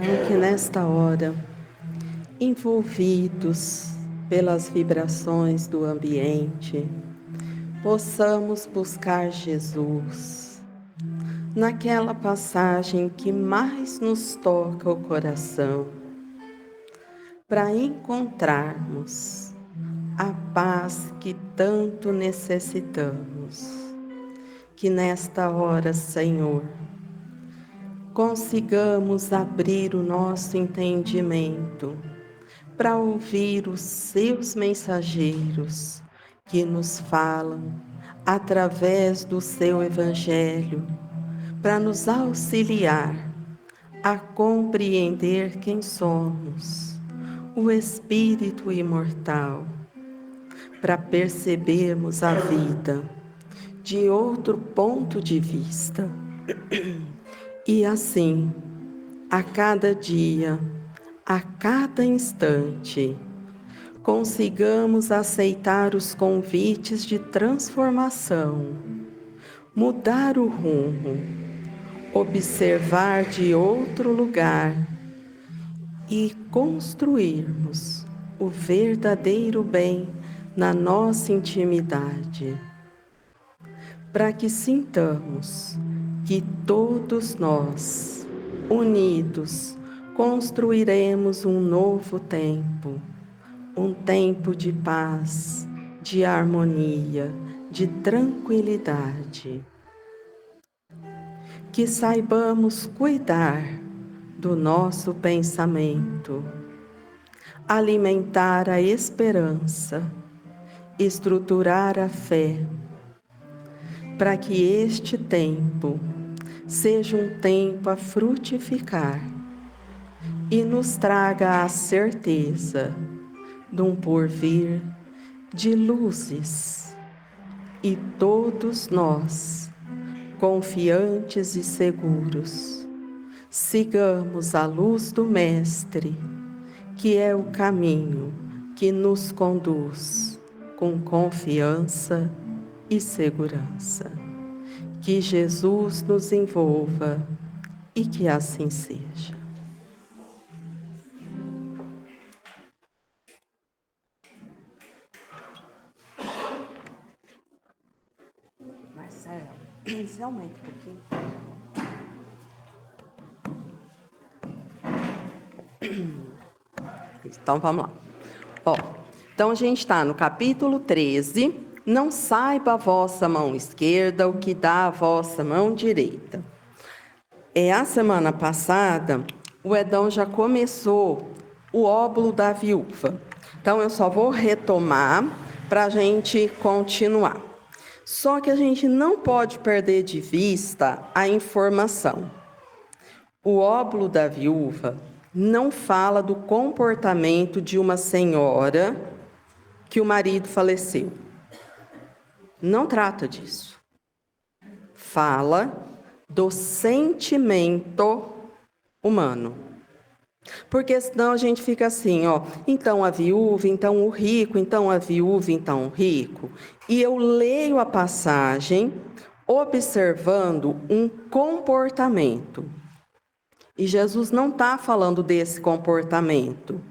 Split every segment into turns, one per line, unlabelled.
Então, que nesta hora, envolvidos pelas vibrações do ambiente, possamos buscar Jesus naquela passagem que mais nos toca o coração, para encontrarmos a paz que tanto necessitamos. Que nesta hora, Senhor, consigamos abrir o nosso entendimento para ouvir os seus mensageiros que nos falam através do seu Evangelho, para nos auxiliar a compreender quem somos, o Espírito imortal, para percebermos a vida de outro ponto de vista. E assim, a cada dia, a cada instante, consigamos aceitar os convites de transformação, mudar o rumo, observar de outro lugar e construirmos o verdadeiro bem na nossa intimidade, para que sintamos que todos nós, unidos, construiremos um novo tempo, um tempo de paz, de harmonia, de tranquilidade. Que saibamos cuidar do nosso pensamento, alimentar a esperança, estruturar a fé, para que este tempo seja um tempo a frutificar e nos traga a certeza de um porvir de luzes, e todos nós, confiantes e seguros, sigamos a luz do Mestre, que é o caminho que nos conduz com confiança e segurança. Que Jesus nos envolva e que assim seja. Marcelo, você aumenta um pouquinho. Então vamos lá. Então a gente está no capítulo 13. Não saiba a vossa mão esquerda o que dá a vossa mão direita. A semana passada, o Edão já começou o óbolo da viúva. Então, eu só vou retomar para a gente continuar. Só que a gente não pode perder de vista a informação. O óbolo da viúva não fala do comportamento de uma senhora que o marido faleceu. Não trata disso. Fala do sentimento humano. Porque senão a gente fica assim, então a viúva, então o rico, então a viúva, então o rico. E eu leio a passagem observando um comportamento. E Jesus não está falando desse comportamento.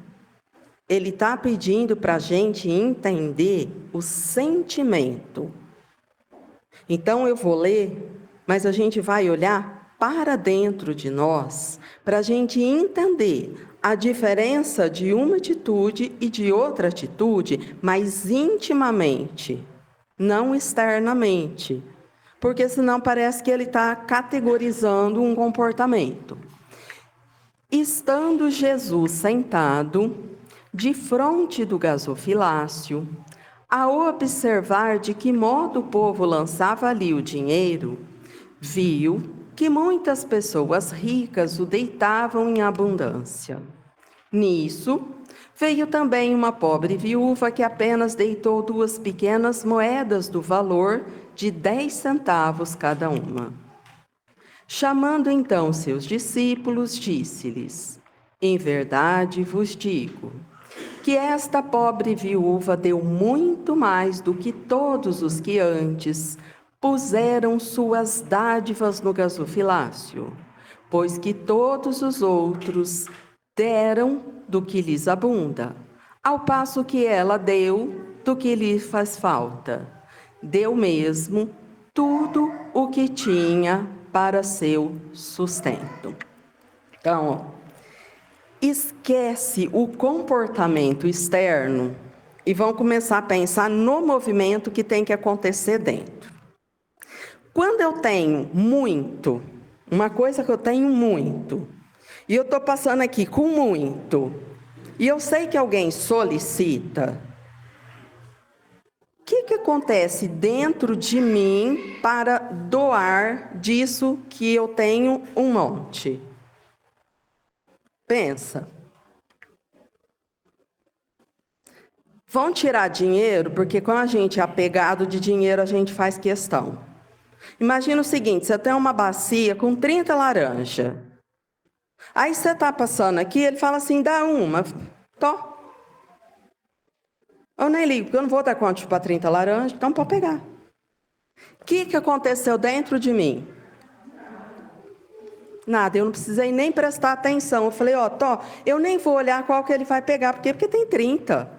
Ele está pedindo para a gente entender o sentimento. Então eu vou ler, mas a gente vai olhar para dentro de nós, para a gente entender a diferença de uma atitude e de outra atitude, mas intimamente, não externamente. Porque senão parece que ele está categorizando um comportamento. Estando Jesus sentado defronte do gasofilácio, a observar de que modo o povo lançava ali o dinheiro, viu que muitas pessoas ricas o deitavam em abundância. Nisso, veio também uma pobre viúva que apenas deitou 2 pequenas moedas do valor de 10 centavos cada uma. Chamando então seus discípulos, disse-lhes: em verdade vos digo, que esta pobre viúva deu muito mais do que todos os que antes puseram suas dádivas no gasofilácio, pois que todos os outros deram do que lhes abunda, ao passo que ela deu do que lhe faz falta. Deu mesmo tudo o que tinha para seu sustento. Então, esquece o comportamento externo e vão começar a pensar no movimento que tem que acontecer dentro. Quando eu tenho muito, uma coisa que eu tenho muito, e eu estou passando aqui com muito, e eu sei que alguém solicita, o que acontece dentro de mim para doar disso que eu tenho um monte? Pensa. Vão tirar dinheiro, porque quando a gente é apegado de dinheiro, a gente faz questão. Imagina o seguinte, você tem uma bacia com 30 laranjas. Aí você está passando aqui, ele fala assim, dá uma. Tó. Eu nem ligo, porque eu não vou dar conta para 30 laranjas, então pode pegar. O que aconteceu dentro de mim? Nada, eu não precisei nem prestar atenção. Eu falei, ó, Tó, eu nem vou olhar qual que ele vai pegar, porque tem 30.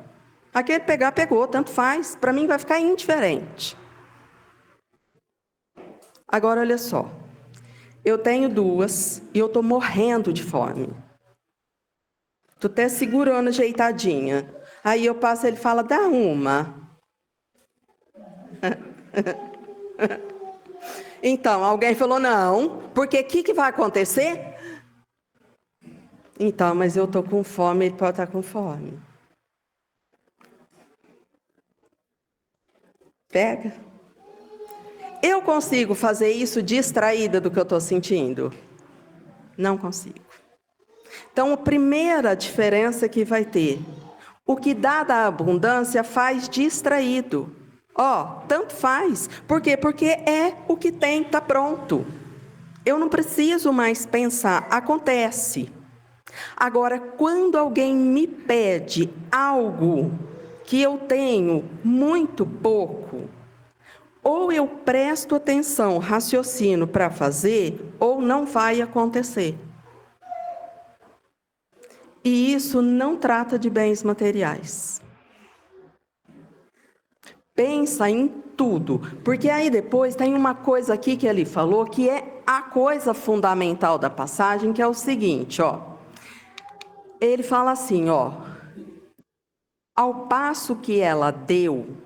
Aquele pegar, pegou, tanto faz. Para mim vai ficar indiferente. Agora, olha só. Eu tenho 2 e eu estou morrendo de fome. Estou até segurando ajeitadinha. Aí eu passo, ele fala, dá uma. Então, alguém falou, não, porque o que vai acontecer? Então, mas eu estou com fome, ele pode estar com fome. Pega. Eu consigo fazer isso distraída do que eu estou sentindo? Não consigo. Então, a primeira diferença que vai ter, o que dá da abundância faz distraído. Ó, tanto faz. Por quê? Porque é o que tem, está pronto. Eu não preciso mais pensar, acontece. Agora, quando alguém me pede algo que eu tenho muito pouco, ou eu presto atenção, raciocino para fazer, ou não vai acontecer. E isso não trata de bens materiais. Pensa em tudo, porque aí depois tem uma coisa aqui que ele falou, que é a coisa fundamental da passagem, que é o seguinte, ó. Ele fala assim, ó. Ao passo que ela deu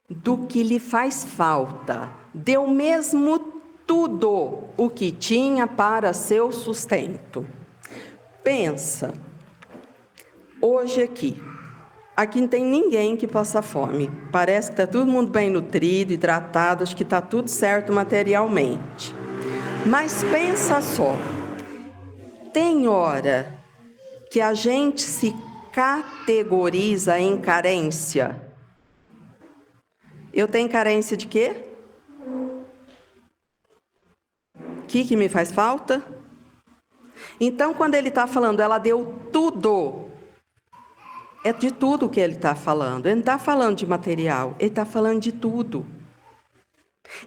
do que lhe faz falta, deu mesmo tudo o que tinha para seu sustento. Pensa, hoje aqui não tem ninguém que passa fome. Parece que está todo mundo bem nutrido, hidratado, acho que está tudo certo materialmente. Mas pensa só, tem hora que a gente se categoriza em carência. Eu tenho carência de quê? O que me faz falta? Então, quando ele está falando, ela deu tudo. É de tudo que ele está falando. Ele não está falando de material, ele está falando de tudo.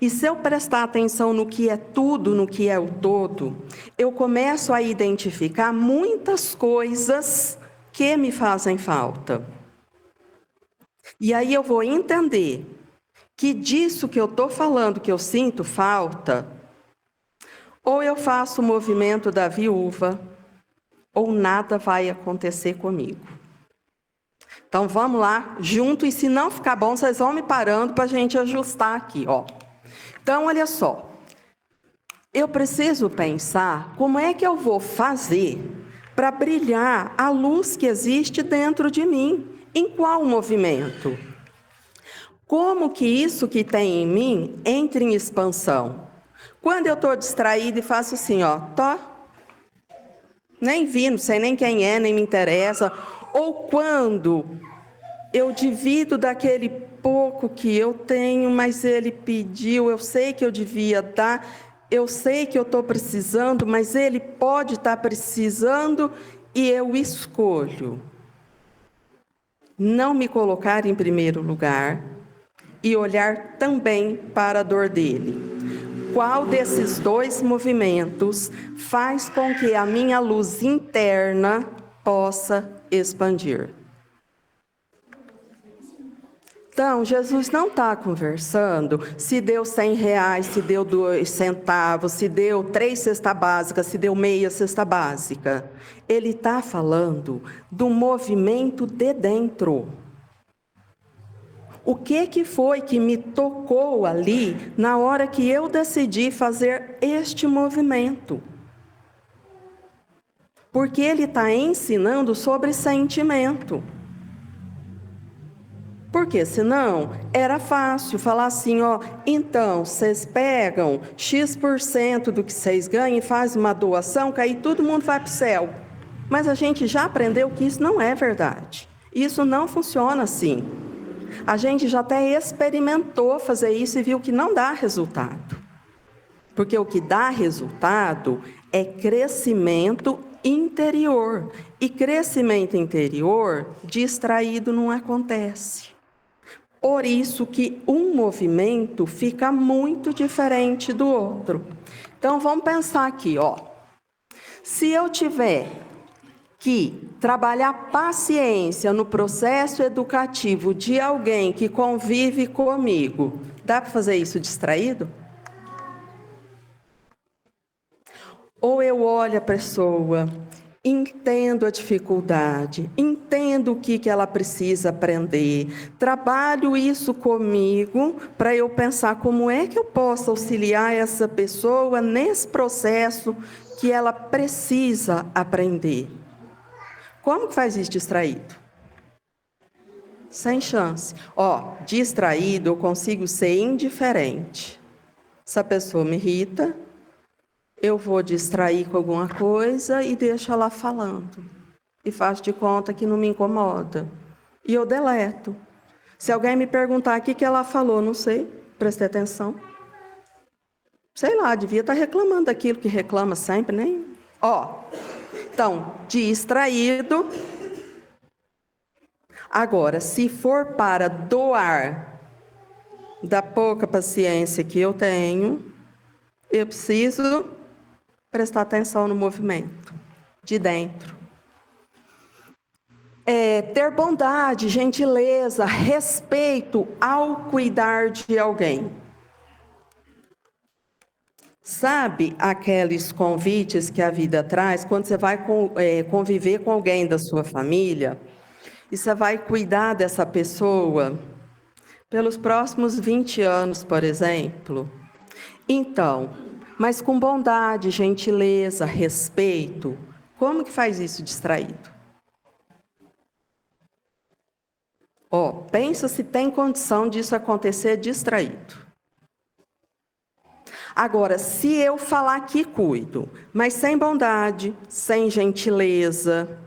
E se eu prestar atenção no que é tudo, no que é o todo, eu começo a identificar muitas coisas que me fazem falta. E aí eu vou entender que disso que eu estou falando, que eu sinto falta, ou eu faço o movimento da viúva, ou nada vai acontecer comigo. Então vamos lá, junto, e se não ficar bom, vocês vão me parando para a gente ajustar aqui, ó. Então, olha só, eu preciso pensar como é que eu vou fazer para brilhar a luz que existe dentro de mim. Em qual movimento? Como que isso que tem em mim entra em expansão? Quando eu estou distraída e faço assim, ó, nem vi, não sei nem quem é, nem me interessa. Ou quando eu divido daquele pouco que eu tenho, mas ele pediu, eu sei que eu devia dar, eu sei que eu estou precisando, mas ele pode estar precisando e eu escolho não me colocar em primeiro lugar e olhar também para a dor dele. qual desses dois movimentos faz com que a minha luz interna possa expandir. Então, Jesus não está conversando se deu R$100, se deu 2 centavos, se deu 3 cestas básicas, se deu meia cesta básica. Ele está falando do movimento de dentro. O que foi que me tocou ali na hora que eu decidi fazer este movimento? Porque ele está ensinando sobre sentimento. Porque senão era fácil falar assim, ó, então vocês pegam X% do que vocês ganham e fazem uma doação, que aí todo mundo vai para o céu. Mas a gente já aprendeu que isso não é verdade. Isso não funciona assim. A gente já até experimentou fazer isso e viu que não dá resultado. Porque o que dá resultado é crescimento interior. E crescimento interior distraído não acontece. Por isso que um movimento fica muito diferente do outro. Então, vamos pensar aqui, ó. Se eu tiver que trabalhar paciência no processo educativo de alguém que convive comigo, dá para fazer isso distraído? Ou eu olho a pessoa, entendo a dificuldade, entendo o que ela precisa aprender, trabalho isso comigo para eu pensar como é que eu posso auxiliar essa pessoa nesse processo que ela precisa aprender. Como que faz isso distraído? Sem chance. Ó, distraído eu consigo ser indiferente. Se a pessoa me irrita, eu vou distrair com alguma coisa e deixo ela falando. E faço de conta que não me incomoda. E eu deleto. Se alguém me perguntar o que ela falou, não sei, prestei atenção. Sei lá, devia estar reclamando daquilo que reclama sempre, nem... Ó, então, distraído. Agora, se for para doar da pouca paciência que eu tenho, eu preciso prestar atenção no movimento de dentro. Ter bondade, gentileza, respeito ao cuidar de alguém. Sabe aqueles convites que a vida traz quando você vai conviver com alguém da sua família e você vai cuidar dessa pessoa pelos próximos 20 anos, por exemplo? Então, mas com bondade, gentileza, respeito, como que faz isso distraído? Ó, pensa se tem condição disso acontecer distraído. Agora, se eu falar que cuido, mas sem bondade, sem gentileza,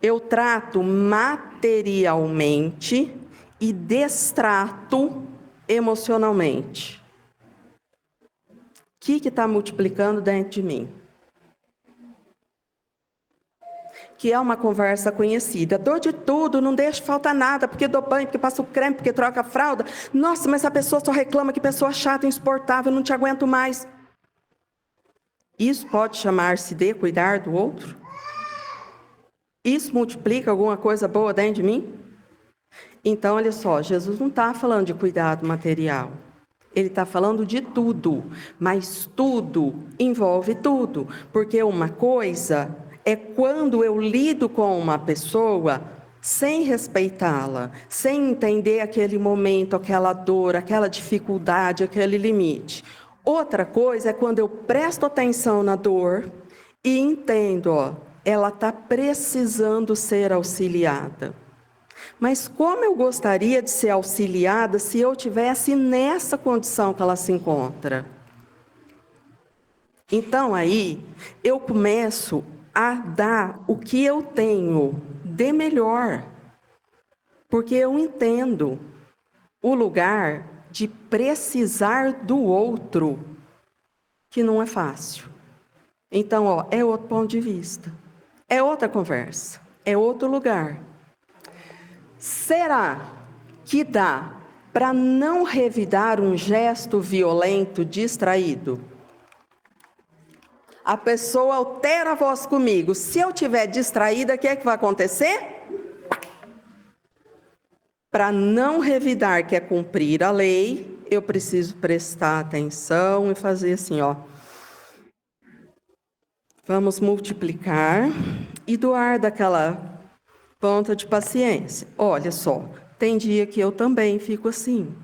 eu trato materialmente e destrato emocionalmente. O que está multiplicando dentro de mim? Que é uma conversa conhecida. Dou de tudo, não deixo faltar nada, porque dou banho, porque passo creme, porque troca a fralda. Nossa, mas a pessoa só reclama, que pessoa chata, insuportável, não te aguento mais. Isso pode chamar-se de cuidar do outro? Isso multiplica alguma coisa boa dentro de mim? Então, olha só, Jesus não está falando de cuidado material. Ele está falando de tudo, mas tudo envolve tudo. Porque uma coisa é quando eu lido com uma pessoa sem respeitá-la, sem entender aquele momento, aquela dor, aquela dificuldade, aquele limite. Outra coisa é quando eu presto atenção na dor e entendo, ó, ela está precisando ser auxiliada. Mas como eu gostaria de ser auxiliada se eu tivesse nessa condição que ela se encontra? Então aí eu começo a dar o que eu tenho de melhor, porque eu entendo o lugar de precisar do outro, que não é fácil. Então, ó, é outro ponto de vista, é outra conversa, é outro lugar. Será que dá para não revidar um gesto violento, distraído. A pessoa altera a voz comigo. Se eu estiver distraída, o que é que vai acontecer? Para não revidar, que é cumprir a lei, eu preciso prestar atenção e fazer assim, ó. Vamos multiplicar e doar daquela ponta de paciência. Olha só, tem dia que eu também fico assim.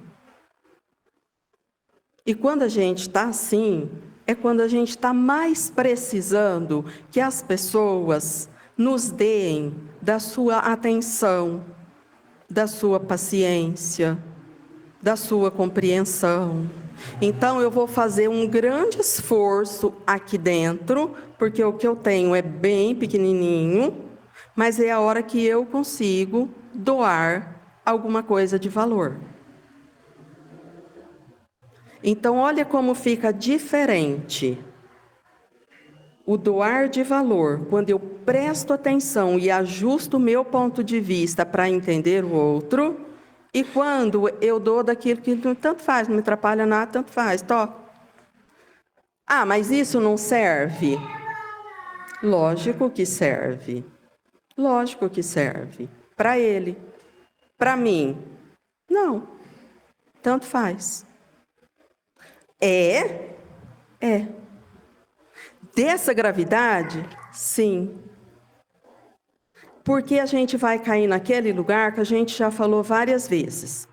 E quando a gente está assim, é quando a gente está mais precisando que as pessoas nos deem da sua atenção, da sua paciência, da sua compreensão. Então, eu vou fazer um grande esforço aqui dentro, porque o que eu tenho é bem pequenininho, mas é a hora que eu consigo doar alguma coisa de valor. Então, olha como fica diferente o doar de valor, quando eu presto atenção e ajusto o meu ponto de vista para entender o outro, e quando eu dou daquilo que tanto faz, não me atrapalha nada, tanto faz, tó. Ah, mas isso não serve? Lógico que serve. Lógico que serve. Para ele. Para mim? Não. Tanto faz. É. Dessa gravidade? Sim. Porque a gente vai cair naquele lugar que a gente já falou várias vezes.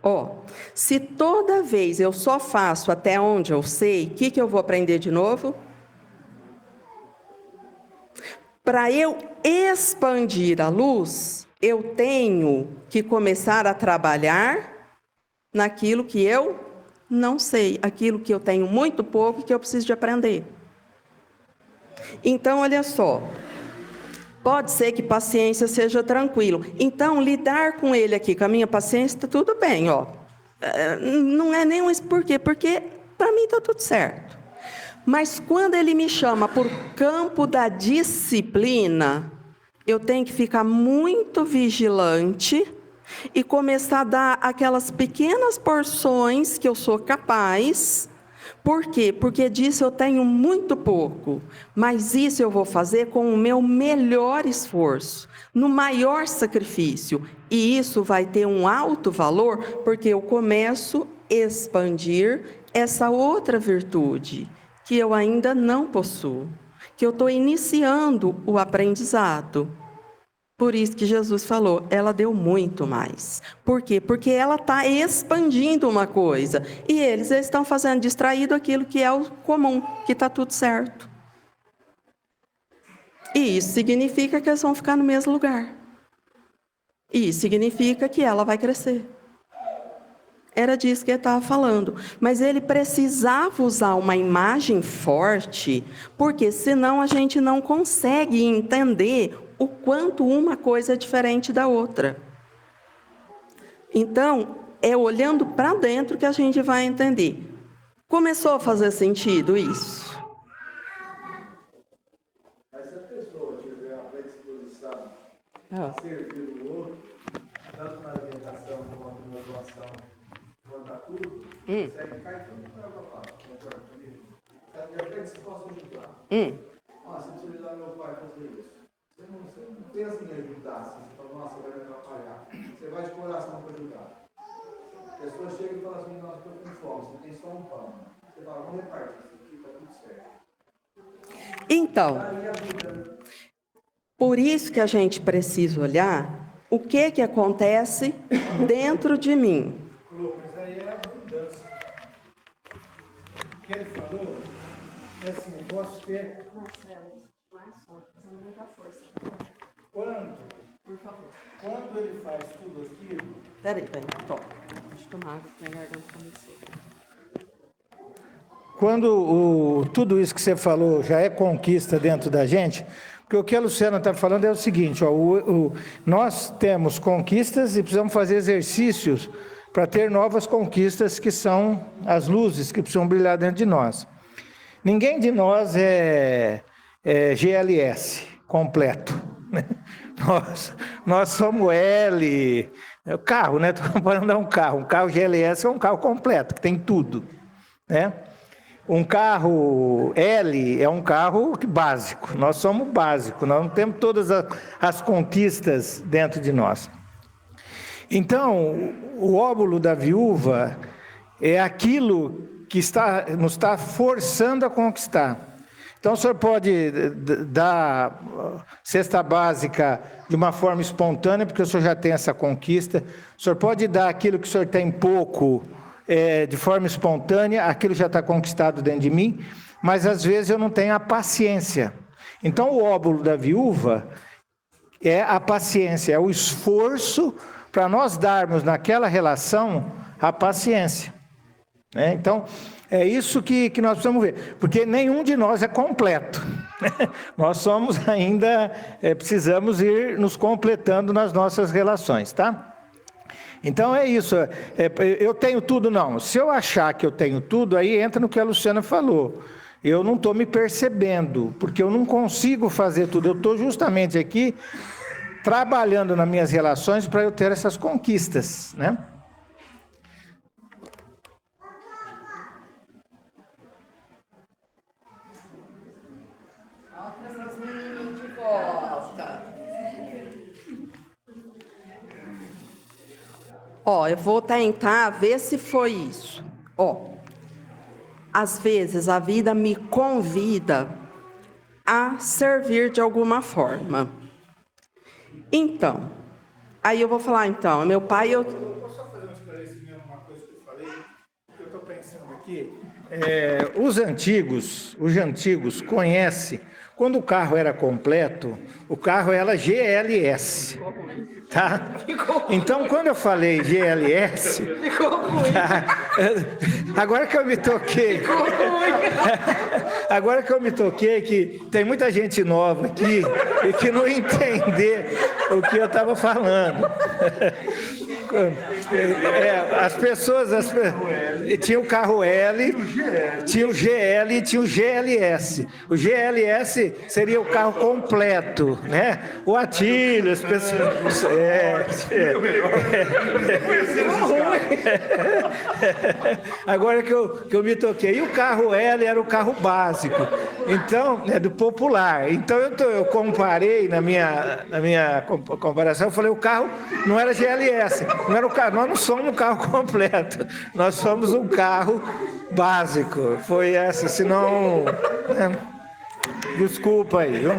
Se toda vez eu só faço até onde eu sei, o que eu vou aprender de novo? Para eu expandir a luz, eu tenho que começar a trabalhar naquilo que eu não sei, aquilo que eu tenho muito pouco e que eu preciso de aprender. Então, olha só, pode ser que paciência seja tranquilo. Então, lidar com ele aqui, com a minha paciência, está tudo bem, Não é nem um porquê, porque para mim está tudo certo. Mas quando ele me chama por campo da disciplina, eu tenho que ficar muito vigilante e começar a dar aquelas pequenas porções que eu sou capaz. Por quê? Porque disso eu tenho muito pouco, mas isso eu vou fazer com o meu melhor esforço, no maior sacrifício, e isso vai ter um alto valor, porque eu começo a expandir essa outra virtude, que eu ainda não possuo, que eu estou iniciando o aprendizado. Por isso que Jesus falou, ela deu muito mais. Por quê? Porque ela está expandindo uma coisa. E eles estão fazendo distraído aquilo que é o comum, que está tudo certo. E isso significa que eles vão ficar no mesmo lugar. E isso significa que ela vai crescer. Era disso que ele estava falando. Mas ele precisava usar uma imagem forte, porque senão a gente não consegue entender o quanto uma coisa é diferente da outra. Então, é olhando para dentro que a gente vai entender. Começou a fazer sentido isso?
Mas se a pessoa tiver a predisposição de servir o outro, tanto na alimentação quanto na doação, quanto a tudo, consegue cair tudo para ela lá. Concorda comigo? Ela tem a predisposição de ajudar. Você precisa ajudar meu pai a fazer isso. Você não pensa em ajudar, assim, você fala, nossa, vai me atrapalhar. Você vai de coração para ajudar. A pessoa chega e fala assim, nossa, estou com fome, você tem só um pão. Você fala, vamos repartir isso aqui, está tudo certo.
Então, por isso que a gente precisa olhar o que acontece dentro de mim.
Mas aí é abundância. O que ele falou é assim, eu posso ter... Quando ele faz tudo aquilo...
Peraí, toma. Deixa eu tomar água, minha garganta começou.
Quando tudo isso que você falou já é conquista dentro da gente, porque o que a Luciana está falando é o seguinte, nós temos conquistas e precisamos fazer exercícios para ter novas conquistas, que são as luzes que precisam brilhar dentro de nós. Ninguém de nós é GLS completo. Nós somos L,
É o carro, né? Estou comparando a um carro. Um carro GLS é um carro completo, que tem tudo, né? Um carro L é um carro básico. Nós somos básicos, nós não temos todas as conquistas dentro de nós. Então, o óbolo da viúva é aquilo que nos está forçando a conquistar. Então, o senhor pode dar cesta básica de uma forma espontânea, porque o senhor já tem essa conquista. O senhor pode dar aquilo que o senhor tem pouco, de forma espontânea, aquilo já está conquistado dentro de mim, mas às vezes eu não tenho a paciência. Então, o óbolo da viúva é a paciência, é o esforço para nós darmos naquela relação a paciência. Né? Então, é isso que nós precisamos ver, porque nenhum de nós é completo. Nós somos ainda, precisamos ir nos completando nas nossas relações, tá? Então é isso, eu tenho tudo não. Se eu achar que eu tenho tudo, aí entra no que a Luciana falou. Eu não estou me percebendo, porque eu não consigo fazer tudo. Eu estou justamente aqui trabalhando nas minhas relações para eu ter essas conquistas, né?
Ó, eu vou tentar ver se foi isso. Ó, às vezes a vida me convida a servir de alguma forma. Então, aí eu vou falar, então, meu pai...
Eu vou só fazer um esclarecimento, uma coisa que eu falei, que eu estou pensando aqui. Os antigos conhecem, quando o carro era completo, o carro era GLS. Tá? Então, quando eu falei GLS, tá? Agora que eu me toquei, agora que eu me toquei que tem muita gente nova aqui e que não entender o que eu estava falando. As pessoas tinha o carro L, tinha o GL e tinha o GLS. O GLS seria o carro completo, né? O Atílio, as pessoas. Agora que eu me toquei. E o carro L era o carro básico, então, do popular. Então eu comparei na minha comparação, eu falei, o carro não era GLS, não era o carro, nós não somos um carro completo, nós somos um carro básico. Foi essa, senão, desculpa aí, viu?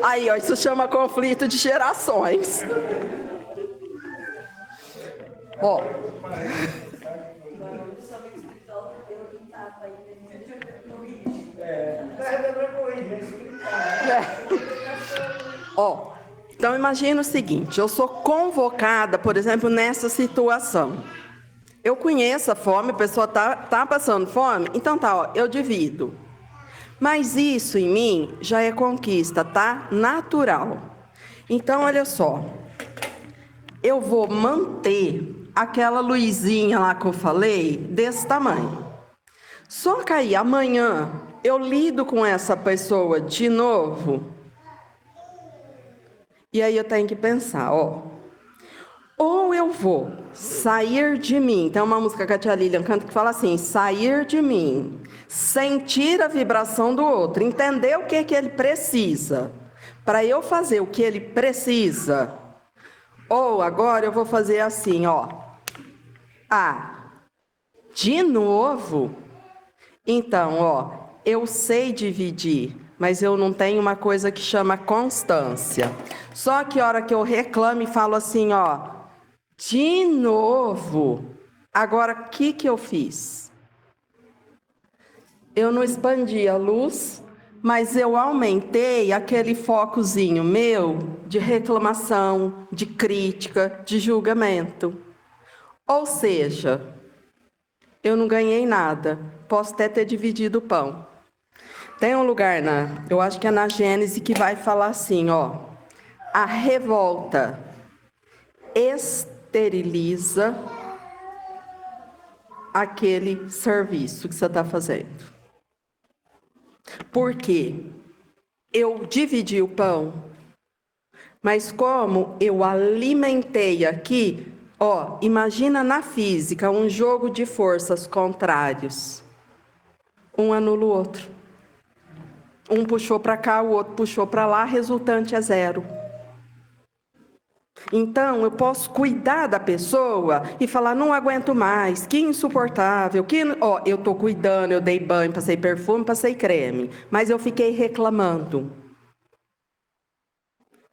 Aí, ó, isso chama conflito de gerações. Ó. Ó, então imagina o seguinte, eu sou convocada, por exemplo, nessa situação. Eu conheço a fome, a pessoa tá passando fome, então tá, ó, eu divido. Mas isso em mim já é conquista, tá? Natural. Então, olha só. Eu vou manter aquela luzinha lá que eu falei, desse tamanho. Só que aí, amanhã, eu lido com essa pessoa de novo. E aí eu tenho que pensar, ó. Ou eu vou sair de mim. Tem uma música que a tia Lilian canta que fala assim, sair de mim, sentir a vibração do outro, entender o que ele precisa, para eu fazer o que ele precisa. Ou agora eu vou fazer assim, ó. De novo? Então, ó, eu sei dividir, mas eu não tenho uma coisa que chama constância. Só que a hora que eu reclamo e falo assim, ó, de novo, agora o que eu fiz? Eu não expandi a luz, mas eu aumentei aquele focozinho meu de reclamação, de crítica, de julgamento. Ou seja, eu não ganhei nada, posso até ter dividido o pão. Tem um lugar, eu acho que é na Gênesis, que vai falar assim, ó, a revolta esteriliza aquele serviço que você está fazendo. Porque eu dividi o pão, mas como eu alimentei aqui, Ó, imagina na física um jogo de forças contrários. Um anula o outro. Um puxou para cá, o outro puxou para lá, resultante é 0. Então, eu posso cuidar da pessoa e falar, não aguento mais, que insuportável, ó, eu estou cuidando, eu dei banho, passei perfume, passei creme, mas eu fiquei reclamando.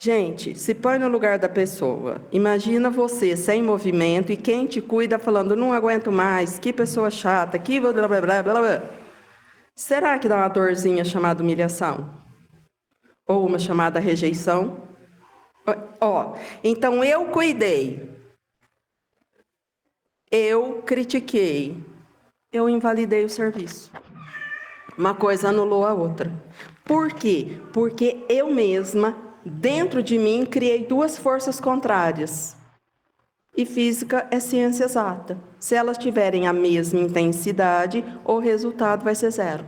Gente, se põe no lugar da pessoa. Imagina você sem movimento e quem te cuida falando, não aguento mais, que pessoa chata, que blá, blá, blá, blá, blá. Será que dá uma dorzinha chamada humilhação? Ou uma chamada rejeição? Ó, então eu cuidei, eu critiquei, eu invalidei o serviço. Uma coisa anulou a outra. Por quê? Porque eu mesma, dentro de mim, criei 2 forças contrárias. E física é ciência exata. Se elas tiverem a mesma intensidade, o resultado vai ser 0.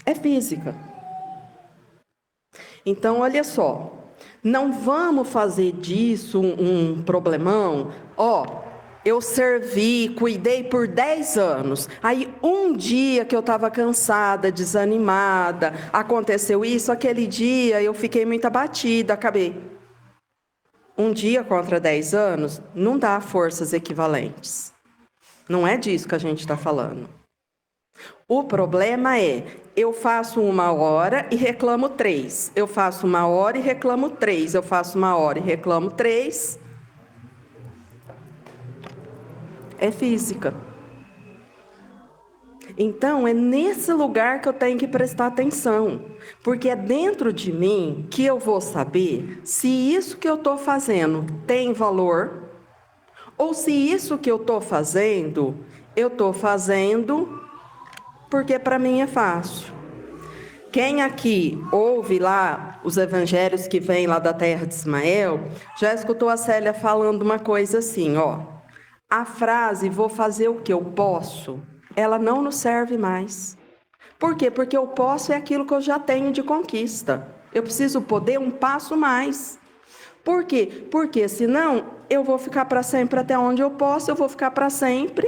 É física. Então, olha só. Não vamos fazer disso um problemão. Ó, eu servi, cuidei por 10 anos. Aí, um dia que eu estava cansada, desanimada, aconteceu isso, aquele dia eu fiquei muito abatida, acabei. Um dia contra 10 anos, não dá forças equivalentes. Não é disso que a gente está falando. O problema é, eu faço 1 hora e reclamo 3. Eu faço 1 hora e reclamo 3. Eu faço 1 hora e reclamo 3. É física. Então, é nesse lugar que eu tenho que prestar atenção. Porque é dentro de mim que eu vou saber se isso que eu estou fazendo tem valor, ou se isso que eu estou fazendo porque para mim é fácil. Quem aqui ouve lá os evangelhos que vêm lá da terra de Ismael, já escutou a Célia falando uma coisa assim, ó. A frase, vou fazer o que eu posso, ela não nos serve mais. Por quê? Porque eu posso é aquilo que eu já tenho de conquista. Eu preciso poder um passo mais. Por quê? Porque senão eu vou ficar para sempre até onde eu posso, eu vou ficar para sempre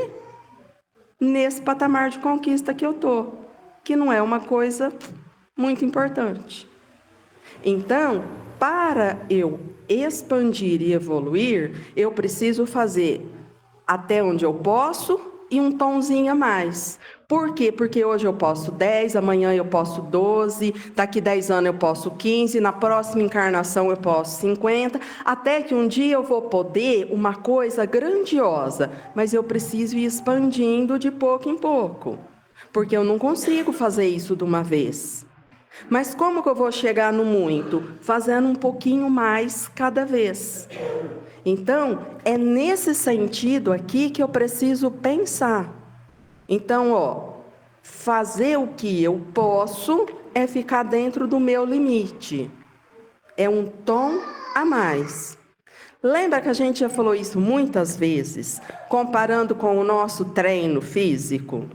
nesse patamar de conquista que eu estou, que não é uma coisa muito importante. Então, para eu expandir e evoluir, eu preciso fazer até onde eu posso e um tonzinho a mais. Por quê? Porque hoje eu posso 10, amanhã eu posso 12, daqui 10 anos eu posso 15, na próxima encarnação eu posso 50, até que um dia eu vou poder uma coisa grandiosa, mas eu preciso ir expandindo de pouco em pouco, porque eu não consigo fazer isso de uma vez. Mas como que eu vou chegar no muito? Fazendo um pouquinho mais cada vez. Então, é nesse sentido aqui que eu preciso pensar. Então, ó, fazer o que eu posso é ficar dentro do meu limite. É um tom a mais. Lembra que a gente já falou isso muitas vezes, comparando com o nosso treino físico?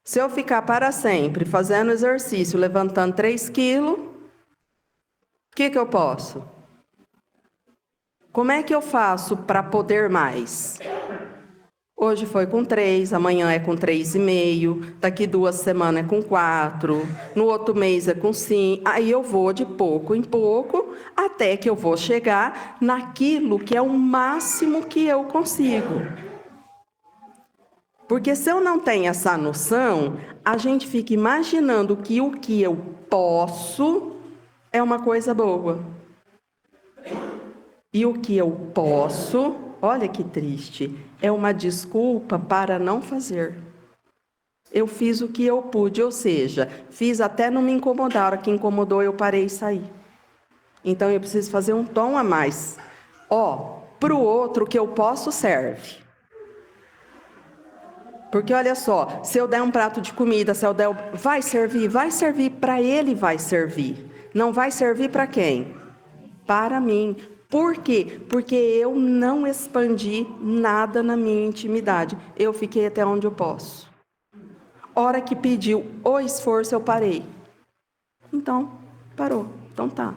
Se eu ficar para sempre fazendo exercício, levantando 3 quilos, o que eu posso? Como é que eu faço para poder mais? Hoje foi com 3, amanhã é com 3,5, daqui 2 semanas é com 4, no outro mês é com 5. Aí eu vou de pouco em pouco, até que eu vou chegar naquilo que é o máximo que eu consigo. Porque se eu não tenho essa noção, a gente fica imaginando que o que eu posso é uma coisa boa. E o que eu posso, olha que triste, é uma desculpa para não fazer. Eu fiz o que eu pude, ou seja, fiz até não me incomodar. A hora que incomodou, eu parei e saí. Então, eu preciso fazer um tom a mais. Ó, para o outro, o que eu posso serve. Porque, olha só, se eu der um prato de comida, se eu der... vai servir para ele, vai servir. Não vai servir para quem? Para mim. Por quê? Porque eu não expandi nada na minha intimidade. Eu fiquei até onde eu posso. Hora que pediu o esforço, eu parei. Então, parou. Então tá.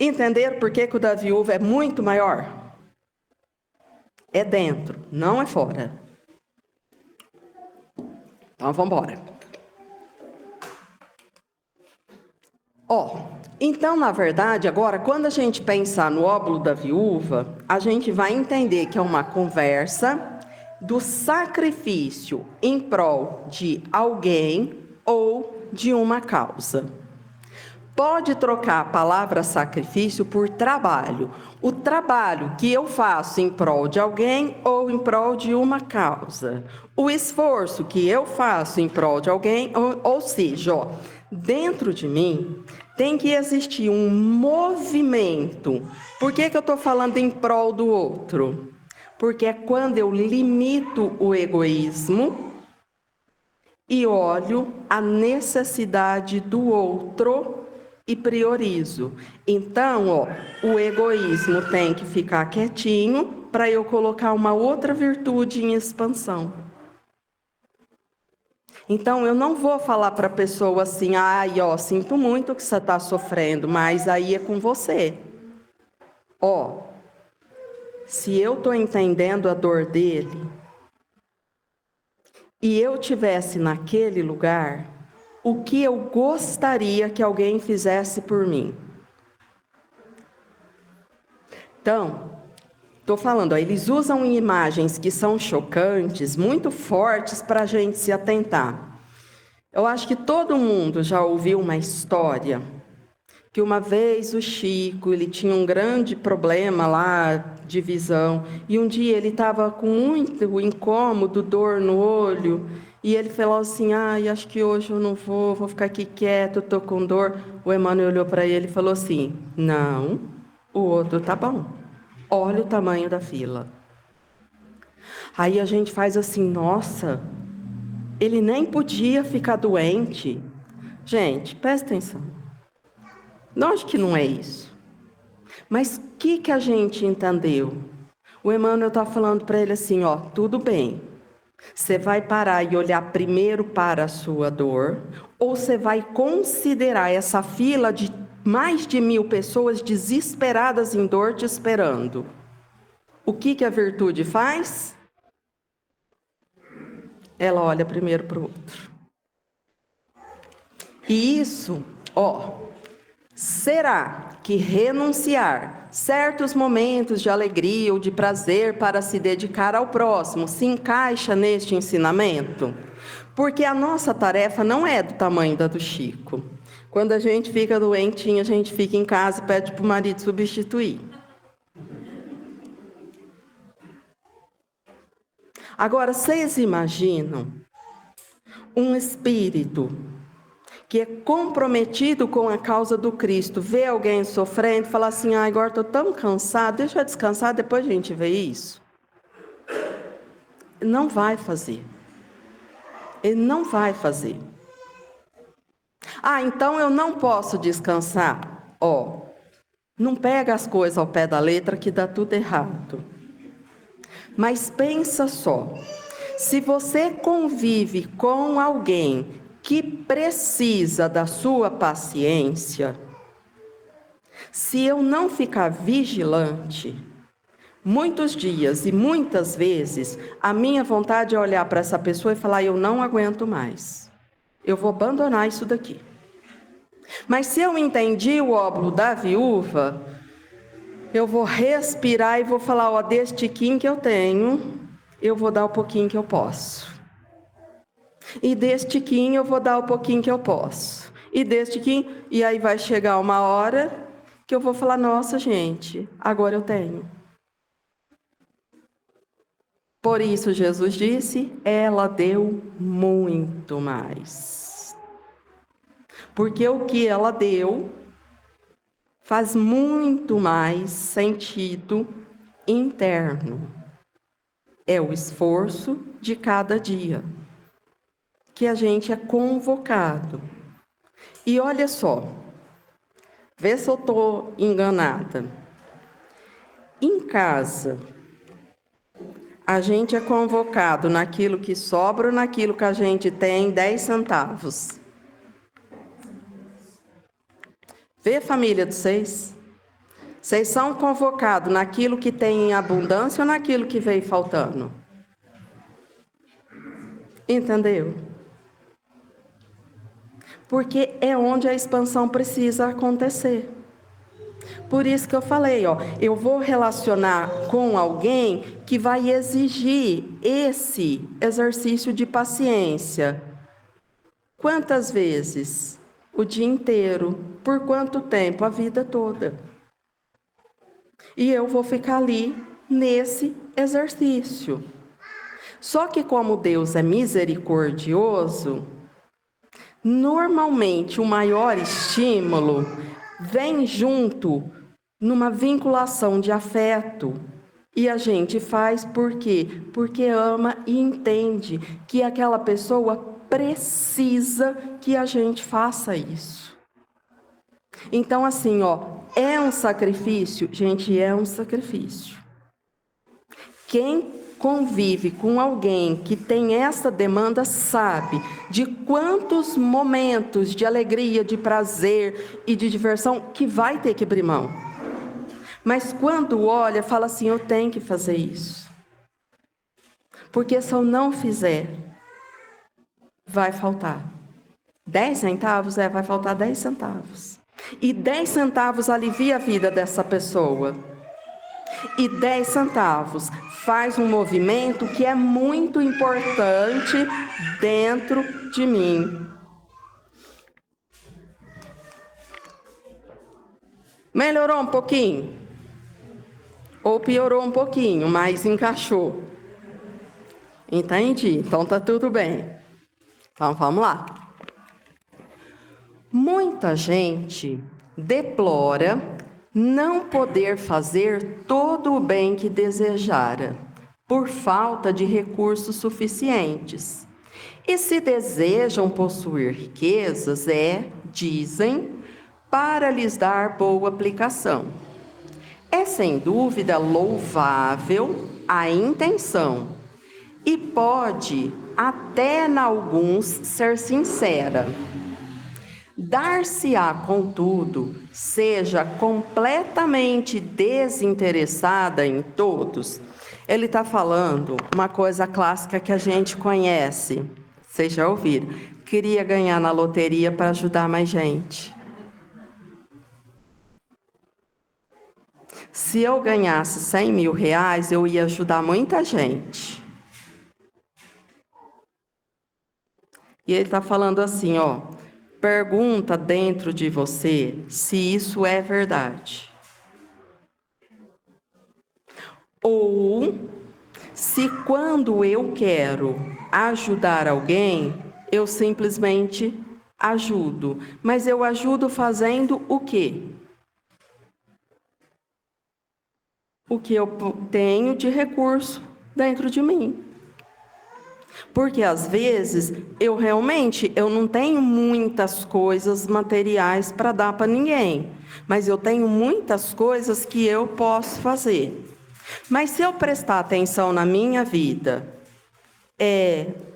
Entenderam por que o da viúva é muito maior? É dentro, não é fora. Então, vamos embora. Então, na verdade, agora, quando a gente pensar no óbolo da viúva, a gente vai entender que é uma conversa do sacrifício em prol de alguém ou de uma causa. Pode trocar a palavra sacrifício por trabalho. O trabalho que eu faço em prol de alguém ou em prol de uma causa. O esforço que eu faço em prol de alguém, ou seja, dentro de mim tem que existir um movimento. Por que eu estou falando em prol do outro? Porque é quando eu limito o egoísmo e olho a necessidade do outro e priorizo. Então, o egoísmo tem que ficar quietinho para eu colocar uma outra virtude em expansão. Então, eu não vou falar para a pessoa assim, sinto muito que você está sofrendo, mas aí é com você. Se eu estou entendendo a dor dele, e eu tivesse naquele lugar, o que eu gostaria que alguém fizesse por mim? Então, estou falando, eles usam imagens que são chocantes, muito fortes para a gente se atentar. Eu acho que todo mundo já ouviu uma história que uma vez o Chico, ele tinha um grande problema lá de visão, e um dia ele estava com muito incômodo, dor no olho, e ele falou assim, acho que hoje eu não vou ficar aqui quieto, estou com dor. O Emmanuel olhou para ele e falou assim, não, o outro tá bom, olha o tamanho da fila. Aí a gente faz assim, nossa, ele nem podia ficar doente. Gente, presta atenção. Lógico que não é isso. Mas o que a gente entendeu? O Emmanuel está falando para ele assim, tudo bem. Você vai parar e olhar primeiro para a sua dor, ou você vai considerar essa fila de mais de 1000 pessoas desesperadas em dor te esperando. O que a virtude faz? Ela olha primeiro para o outro. E isso, será que renunciar certos momentos de alegria ou de prazer para se dedicar ao próximo se encaixa neste ensinamento? Porque a nossa tarefa não é do tamanho da do Chico. Quando a gente fica doentinho, a gente fica em casa e pede para o marido substituir. Agora, vocês imaginam um espírito que é comprometido com a causa do Cristo, vê alguém sofrendo, fala assim, agora estou tão cansado, deixa eu descansar, depois a gente vê isso. Não vai fazer. Ele não vai fazer. Então eu não posso descansar. Não pega as coisas ao pé da letra que dá tudo errado. Mas pensa só, se você convive com alguém que precisa da sua paciência, se eu não ficar vigilante, muitos dias e muitas vezes, a minha vontade é olhar para essa pessoa e falar, eu não aguento mais, eu vou abandonar isso daqui. Mas se eu entendi o óbolo da viúva, eu vou respirar e vou falar, deste tiquinho que eu tenho, eu vou dar o pouquinho que eu posso. E desse tiquinho eu vou dar o pouquinho que eu posso. E desse tiquinho, e aí vai chegar uma hora que eu vou falar, nossa gente, agora eu tenho. Por isso Jesus disse, ela deu muito mais. Porque o que ela deu faz muito mais sentido interno. É o esforço de cada dia que a gente é convocado. E olha só, vê se eu estou enganada. Em casa, a gente é convocado naquilo que sobra ou naquilo que a gente tem 10 centavos. Vê a família de vocês. Vocês são convocados naquilo que tem em abundância ou naquilo que veio faltando? Entendeu? Porque é onde a expansão precisa acontecer. Por isso que eu falei, eu vou relacionar com alguém que vai exigir esse exercício de paciência. Quantas vezes? O dia inteiro. Por quanto tempo? A vida toda. E eu vou ficar ali nesse exercício. Só que como Deus é misericordioso, normalmente o maior estímulo vem junto numa vinculação de afeto. E a gente faz por quê? Porque ama e entende que aquela pessoa precisa que a gente faça isso. Então, assim, é um sacrifício? Gente, é um sacrifício. Quem convive com alguém que tem essa demanda sabe de quantos momentos de alegria, de prazer e de diversão que vai ter que abrir mão. Mas quando olha, fala assim, eu tenho que fazer isso. Porque se eu não fizer, vai faltar. 10 centavos, vai faltar 10 centavos. E 10 centavos alivia a vida dessa pessoa. E 10 centavos faz um movimento que é muito importante dentro de mim. Melhorou um pouquinho? Ou piorou um pouquinho, mas encaixou? Entendi, então tá tudo bem. Então vamos lá. Muita gente deplora não poder fazer todo o bem que desejara, por falta de recursos suficientes. E se desejam possuir riquezas, dizem, para lhes dar boa aplicação. É sem dúvida louvável a intenção, e pode até em alguns ser sincera. Dar-se-á, contudo, seja completamente desinteressada em todos. Ele está falando uma coisa clássica que a gente conhece. Vocês já ouviram? Queria ganhar na loteria para ajudar mais gente. Se eu ganhasse 100 mil reais, eu ia ajudar muita gente. E ele está falando assim, pergunta dentro de você se isso é verdade. Ou se quando eu quero ajudar alguém, eu simplesmente ajudo. Mas eu ajudo fazendo o quê? O que eu tenho de recurso dentro de mim. Porque às vezes eu não tenho muitas coisas materiais para dar para ninguém, mas eu tenho muitas coisas que eu posso fazer. Mas se eu prestar atenção na minha vida,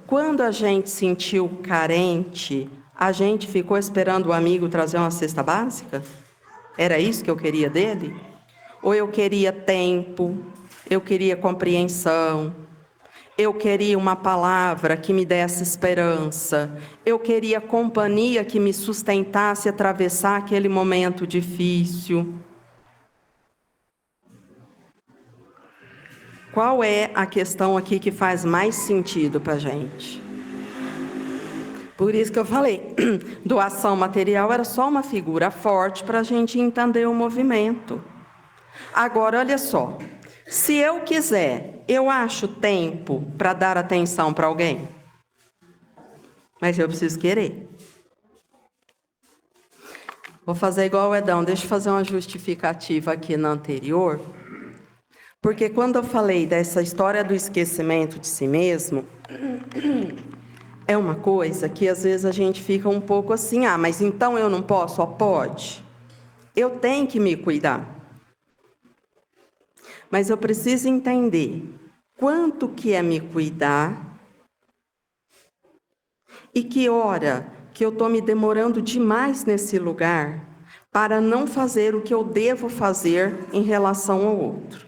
quando a gente sentiu carente, a gente ficou esperando o amigo trazer uma cesta básica? Era isso que eu queria dele? Ou eu queria tempo, eu queria compreensão, eu queria uma palavra que me desse esperança, eu queria companhia que me sustentasse a atravessar aquele momento difícil. Qual é a questão aqui que faz mais sentido para a gente? Por isso que eu falei, doação material era só uma figura forte para a gente entender o movimento. Agora, olha só, se eu quiser, eu acho tempo para dar atenção para alguém, mas eu preciso querer. Vou fazer igual o Edão, deixa eu fazer uma justificativa aqui na anterior, porque quando eu falei dessa história do esquecimento de si mesmo, é uma coisa que às vezes a gente fica um pouco assim, mas então eu não posso? Pode. Eu tenho que me cuidar. Mas eu preciso entender quanto que é me cuidar e que hora que eu estou me demorando demais nesse lugar, para não fazer o que eu devo fazer em relação ao outro.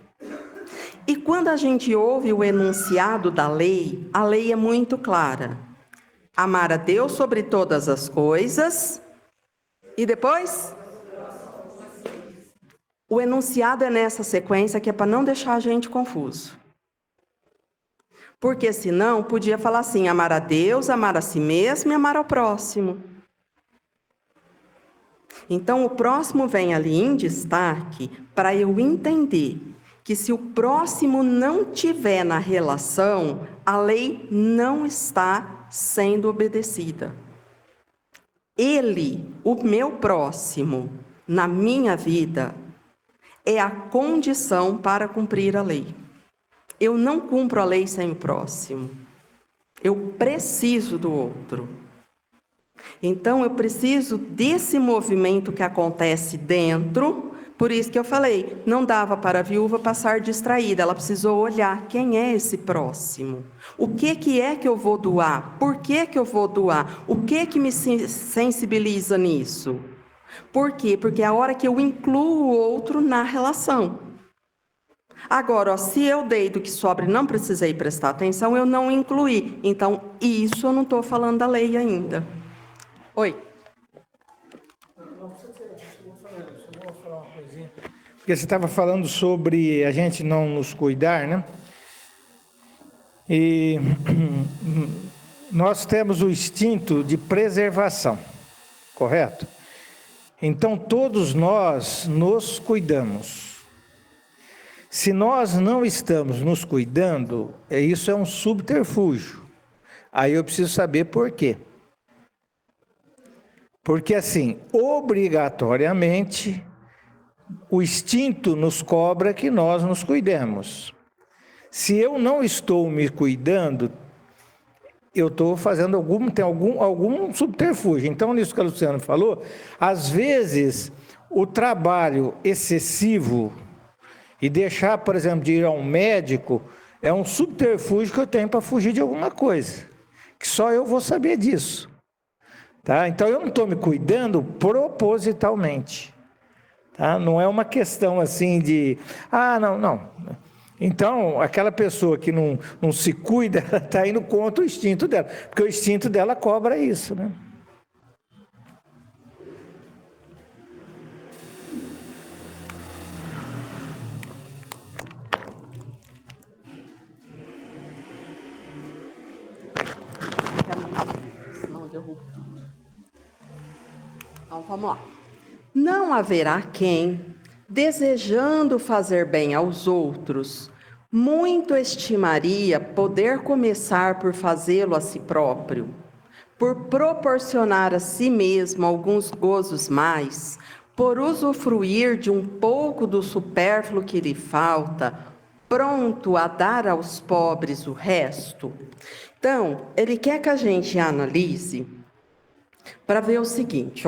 E quando a gente ouve o enunciado da lei, a lei é muito clara. Amar a Deus sobre todas as coisas. E depois? O enunciado é nessa sequência que é para não deixar a gente confuso. Porque senão podia falar assim, amar a Deus, amar a si mesmo e amar ao próximo. Então o próximo vem ali em destaque para eu entender que se o próximo não tiver na relação, a lei não está sendo obedecida. Ele, o meu próximo, na minha vida, é a condição para cumprir a lei. Eu não cumpro a lei sem o próximo. Eu preciso do outro. Então, eu preciso desse movimento que acontece dentro. Por isso que eu falei, não dava para a viúva passar distraída. Ela precisou olhar quem é esse próximo. O que é que eu vou doar? Por que eu vou doar? O que me sensibiliza nisso? Por quê? Porque é a hora que eu incluo o outro na relação. Agora, se eu dei do que sobra e não precisei prestar atenção, eu não incluí. Então, isso eu não estou falando da lei ainda. Oi.
Porque você estava falando sobre a gente não nos cuidar, né? E nós temos o instinto de preservação, correto? Então, todos nós nos cuidamos. Se nós não estamos nos cuidando, isso é um subterfúgio. Aí eu preciso saber por quê. Porque assim, obrigatoriamente, o instinto nos cobra que nós nos cuidemos. Se eu não estou me cuidando, eu estou fazendo algum subterfúgio. Então, nisso que a Luciana falou, às vezes, o trabalho excessivo e deixar, por exemplo, de ir a um médico, é um subterfúgio que eu tenho para fugir de alguma coisa, que só eu vou saber disso. Tá? Então, eu não estou me cuidando propositalmente. Tá? Não é uma questão assim de, não. Então, aquela pessoa que não se cuida, ela está indo contra o instinto dela, porque o instinto dela cobra isso, né?
Então, vamos lá. Não haverá quem, desejando fazer bem aos outros, muito estimaria poder começar por fazê-lo a si próprio, por proporcionar a si mesmo alguns gozos mais, por usufruir de um pouco do supérfluo que lhe falta, pronto a dar aos pobres o resto. Então, ele quer que a gente analise para ver o seguinte,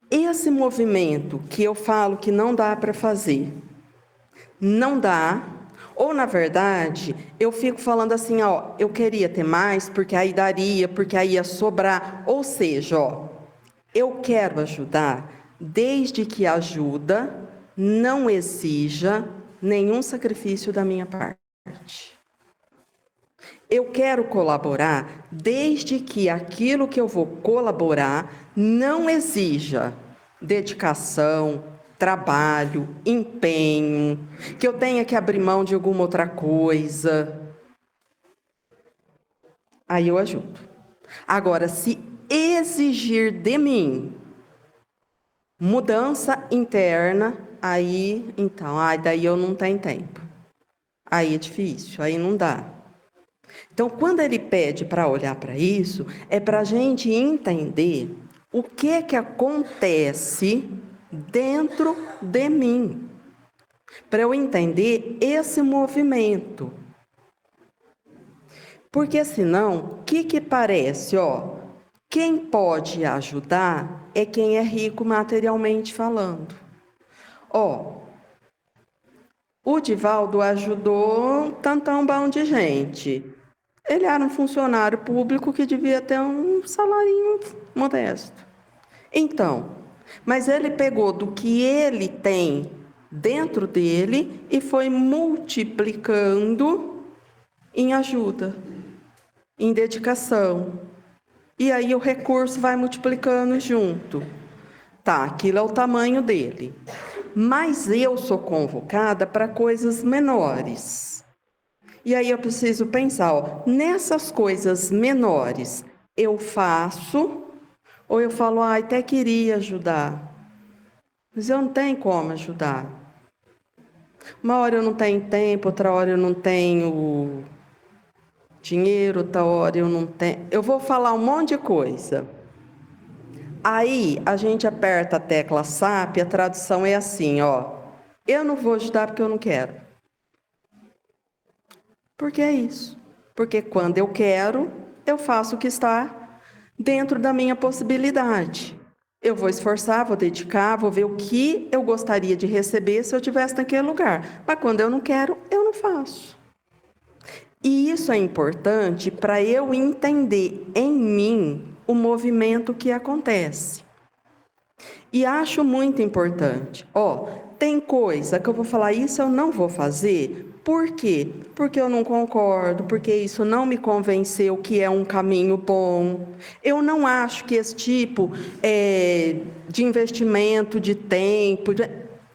esse movimento que eu falo que não dá para fazer, não dá, ou na verdade, eu fico falando assim, eu queria ter mais, porque aí daria, porque aí ia sobrar, ou seja, eu quero ajudar, desde que a ajuda não exija nenhum sacrifício da minha parte. Eu quero colaborar, desde que aquilo que eu vou colaborar não exija dedicação, trabalho, empenho, que eu tenha que abrir mão de alguma outra coisa. Aí eu ajudo. Agora, se exigir de mim mudança interna, aí, então, daí eu não tenho tempo. Aí é difícil, aí não dá. Então, quando ele pede para olhar para isso, é para a gente entender o que acontece dentro de mim, para eu entender esse movimento. Porque senão, o que parece? Quem pode ajudar é quem é rico materialmente falando. O Divaldo ajudou tantão bom de gente. Ele era um funcionário público que devia ter um salarinho modesto. Então, Mas ele pegou do que ele tem dentro dele e foi multiplicando em ajuda, em dedicação. E aí o recurso vai multiplicando junto. Tá, aquilo é o tamanho dele. Mas eu sou convocada para coisas menores. E aí eu preciso pensar, ó, nessas coisas menores, eu faço, ou eu falo, até queria ajudar, mas eu não tenho como ajudar. Uma hora eu não tenho tempo, outra hora eu não tenho dinheiro, outra hora eu não tenho. Eu vou falar um monte de coisa. Aí a gente aperta a tecla SAP, a tradução é assim, ó. Eu não vou ajudar porque eu não quero. Porque é isso. Porque quando eu quero, eu faço o que está dentro da minha possibilidade. Eu vou esforçar, vou dedicar, vou ver o que eu gostaria de receber se eu estivesse naquele lugar. Mas quando eu não quero, eu não faço. E isso é importante para eu entender em mim o movimento que acontece. E acho muito importante. Ó, tem coisa que eu vou falar, isso eu não vou fazer. Por quê? Porque eu não concordo, porque isso não me convenceu que é um caminho bom. Eu não acho que esse tipo de investimento, de tempo,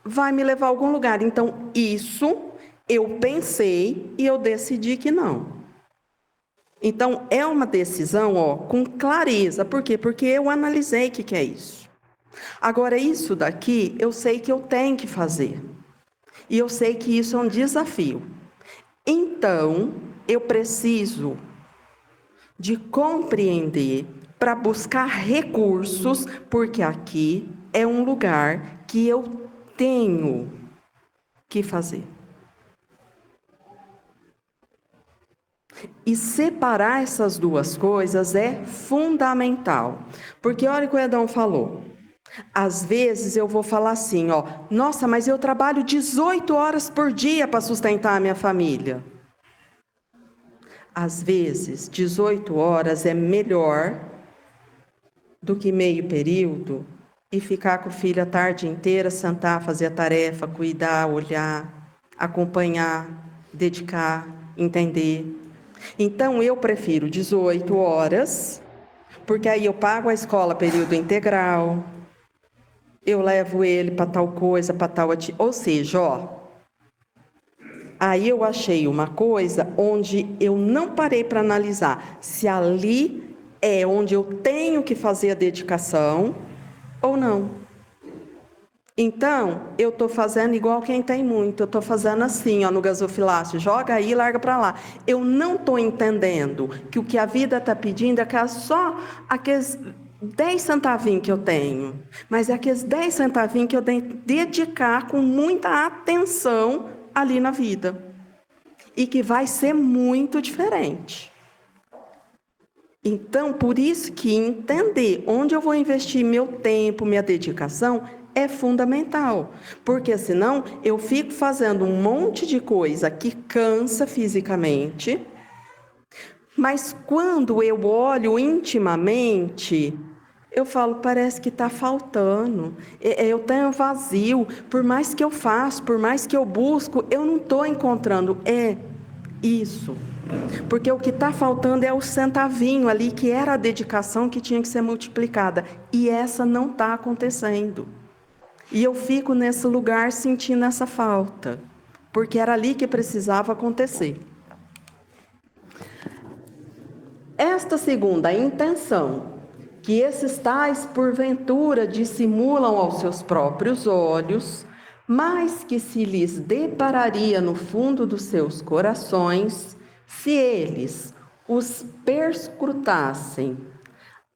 vai me levar a algum lugar. Então, isso eu pensei e eu decidi que não. Então, é uma decisão, ó, com clareza. Por quê? Porque eu analisei o que é isso. Agora, isso daqui, eu sei que eu tenho que fazer. E eu sei que isso é um desafio. Então, eu preciso de compreender para buscar recursos, porque aqui é um lugar que eu tenho que fazer. E separar essas duas coisas é fundamental. Porque olha o que o Edão falou. Às vezes eu vou falar assim, ó, nossa, mas eu trabalho 18 horas por dia para sustentar a minha família. Às vezes, 18 horas é melhor do que meio período e ficar com o filho a tarde inteira, sentar, fazer a tarefa, cuidar, olhar, acompanhar, dedicar, entender. Então, eu prefiro 18 horas, porque aí eu pago a escola período integral, eu levo ele para tal coisa, para tal atividade. Ou seja, ó, aí eu achei uma coisa onde eu não parei para analisar se ali é onde eu tenho que fazer a dedicação ou não. Então, eu estou fazendo igual quem tem muito, eu estou fazendo assim, ó, no gasofilácio, joga aí e larga para lá. Eu não estou entendendo que o que a vida está pedindo é só aqueles 10 centavinhos que eu tenho, mas é aqueles 10 centavinhos que eu tenho que dedicar com muita atenção ali na vida. E que vai ser muito diferente. Então, por isso que entender onde eu vou investir meu tempo, minha dedicação, é fundamental. Porque senão eu fico fazendo um monte de coisa que cansa fisicamente, mas quando eu olho intimamente, eu falo, parece que está faltando, eu tenho vazio, por mais que eu faço, por mais que eu busco, eu não estou encontrando, isso. Porque o que está faltando é o centavinho ali, que era a dedicação que tinha que ser multiplicada, e essa não está acontecendo. E eu fico nesse lugar sentindo essa falta, porque era ali que precisava acontecer. Esta segunda intenção, que esses tais porventura dissimulam aos seus próprios olhos, mas que se lhes depararia no fundo dos seus corações, se eles os perscrutassem,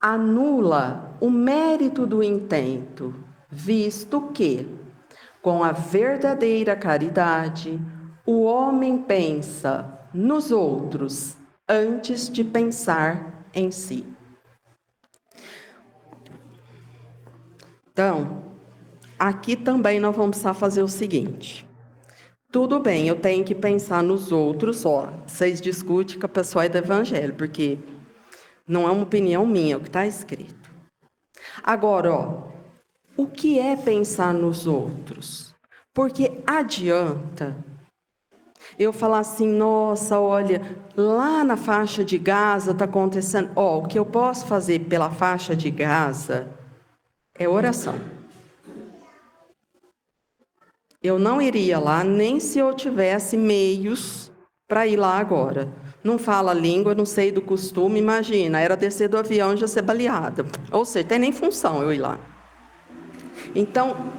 anula o mérito do intento, visto que, com a verdadeira caridade, o homem pensa nos outros antes de pensar em si. Então, aqui também nós vamos precisar fazer o seguinte. Tudo bem, eu tenho que pensar nos outros, ó. Vocês discutem com a pessoa do evangelho, porque não é uma opinião minha, é o que está escrito. Agora, ó, O que é pensar nos outros? Porque adianta eu falar assim, nossa, olha, lá na faixa de Gaza está acontecendo. O que eu posso fazer pela faixa de Gaza é oração. Eu não iria lá, nem se eu tivesse meios para ir lá agora. Não fala a língua, não sei do costume, imagina, era descer do avião e já ser baleada. Ou seja, tem nem função eu ir lá. Então,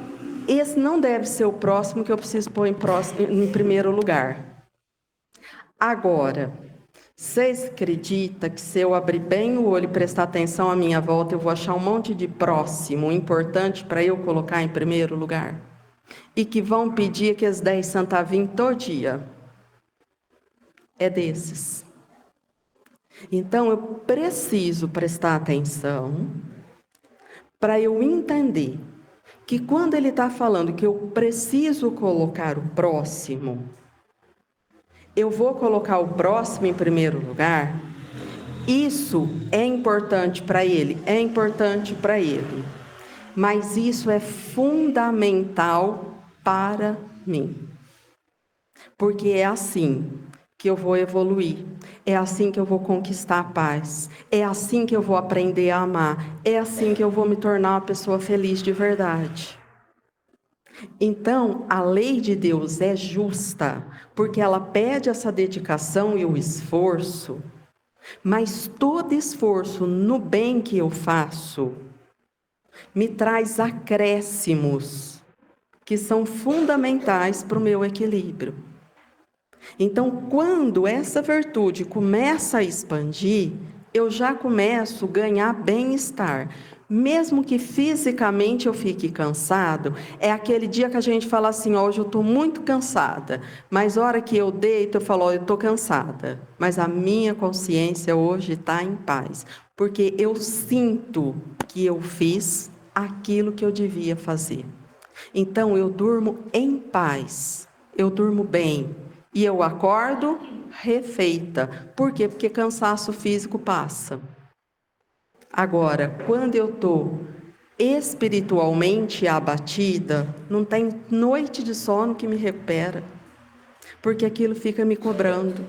esse não deve ser o próximo que eu preciso pôr em primeiro lugar. Agora, vocês acreditam que se eu abrir bem o olho e prestar atenção à minha volta, eu vou achar um monte de próximo importante para eu colocar em primeiro lugar? E que vão pedir aqueles 10 centavinhos todo dia? É desses. Então, eu preciso prestar atenção para eu entender que quando ele está falando que eu preciso colocar o próximo, eu vou colocar o próximo em primeiro lugar. Isso é importante para ele, mas isso é fundamental para mim, porque é assim que eu vou evoluir, é assim que eu vou conquistar a paz, é assim que eu vou aprender a amar, é assim que eu vou me tornar uma pessoa feliz de verdade. Então, a lei de Deus é justa, porque ela pede essa dedicação e o esforço, mas todo esforço no bem que eu faço me traz acréscimos que são fundamentais para o meu equilíbrio. Então, quando essa virtude começa a expandir, eu já começo a ganhar bem-estar. Mesmo que fisicamente eu fique cansado, é aquele dia que a gente fala assim, hoje eu estou muito cansada, mas a hora que eu deito, eu falo, eu estou cansada, mas a minha consciência hoje está em paz, porque eu sinto que eu fiz aquilo que eu devia fazer. Então, eu durmo em paz, eu durmo bem, e eu acordo refeita. Por quê? Porque cansaço físico passa. Agora, quando eu estou espiritualmente abatida, não tem noite de sono que me recupera, porque aquilo fica me cobrando.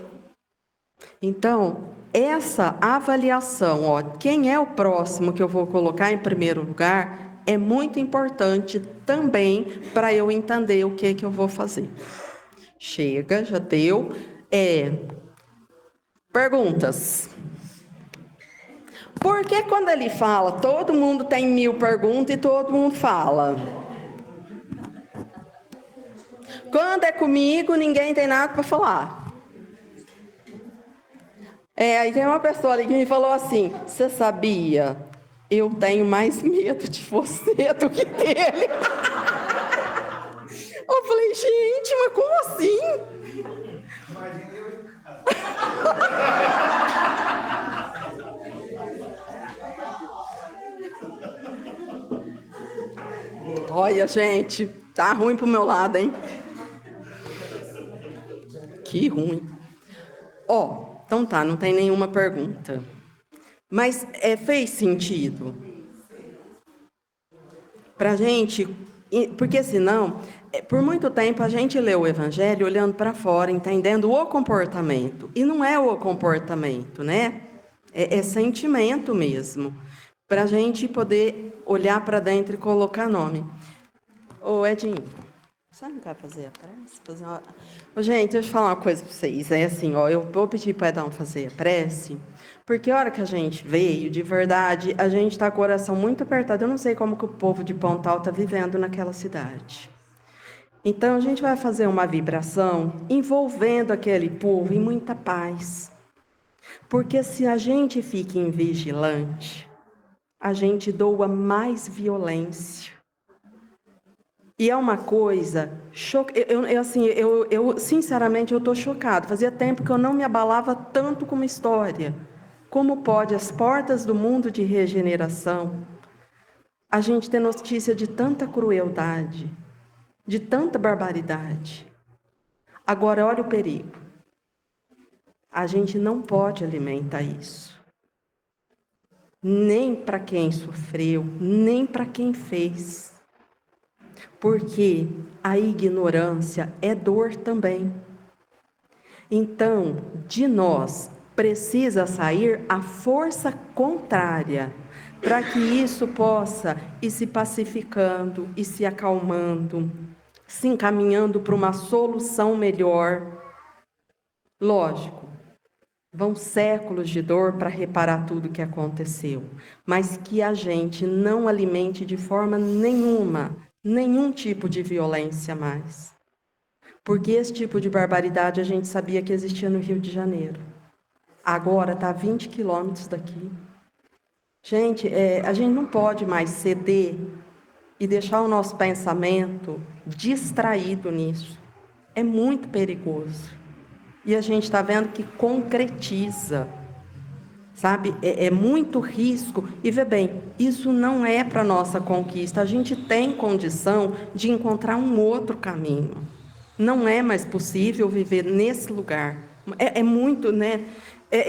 Então, essa avaliação, quem é o próximo que eu vou colocar em primeiro lugar, é muito importante também para eu entender o que eu vou fazer. Chega, já deu. Perguntas. Porque quando ele fala, todo mundo tem 1000 perguntas e todo mundo fala. Quando é comigo, ninguém tem nada para falar. Aí tem uma pessoa ali que me falou assim, você sabia? Eu tenho mais medo de você do que dele. Eu falei, gente, mas como assim? Imagina eu em casa. Olha, gente, tá ruim pro meu lado, hein? Que ruim. Então tá, não tem nenhuma pergunta. Mas fez sentido? Pra gente, porque senão, por muito tempo a gente lê o Evangelho olhando para fora, entendendo o comportamento. E não é o comportamento, né? É sentimento mesmo. Para a gente poder olhar para dentro e colocar nome. Ô, Edinho, você não quer fazer a prece? Gente, deixa eu falar uma coisa para vocês. É assim, eu vou pedir para Edão fazer a prece, porque a hora que a gente veio, de verdade, a gente está com o coração muito apertado. Eu não sei como que o povo de Pontal está vivendo naquela cidade. Então, a gente vai fazer uma vibração envolvendo aquele povo em muita paz. Porque se a gente fica invigilante, a gente doa mais violência. E é uma coisa, sinceramente, eu estou chocada. Fazia tempo que eu não me abalava tanto com uma história. Como pode as portas do mundo de regeneração, a gente ter notícia de tanta crueldade, de tanta barbaridade? Agora, olha o perigo. A gente não pode alimentar isso. Nem para quem sofreu, nem para quem fez. Porque a ignorância é dor também. Então, de nós precisa sair a força contrária, para que isso possa ir se pacificando e se acalmando, se encaminhando para uma solução melhor. Lógico, vão séculos de dor para reparar tudo o que aconteceu, mas que a gente não alimente de forma nenhuma, nenhum tipo de violência mais. Porque esse tipo de barbaridade a gente sabia que existia no Rio de Janeiro. Agora está a 20 quilômetros daqui. Gente, a gente não pode mais ceder e deixar o nosso pensamento distraído nisso. É muito perigoso. E a gente está vendo que concretiza, sabe? É muito risco. E vê bem, isso não é para nossa conquista. A gente tem condição de encontrar um outro caminho. Não é mais possível viver nesse lugar. É muito, né?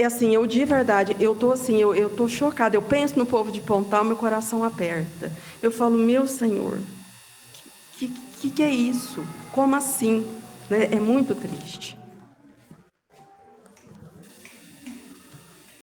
Assim, eu de verdade, eu tô chocada. Eu penso no povo de Pontal, meu coração aperta. Eu falo, meu Senhor, que é isso? Como assim? É muito triste.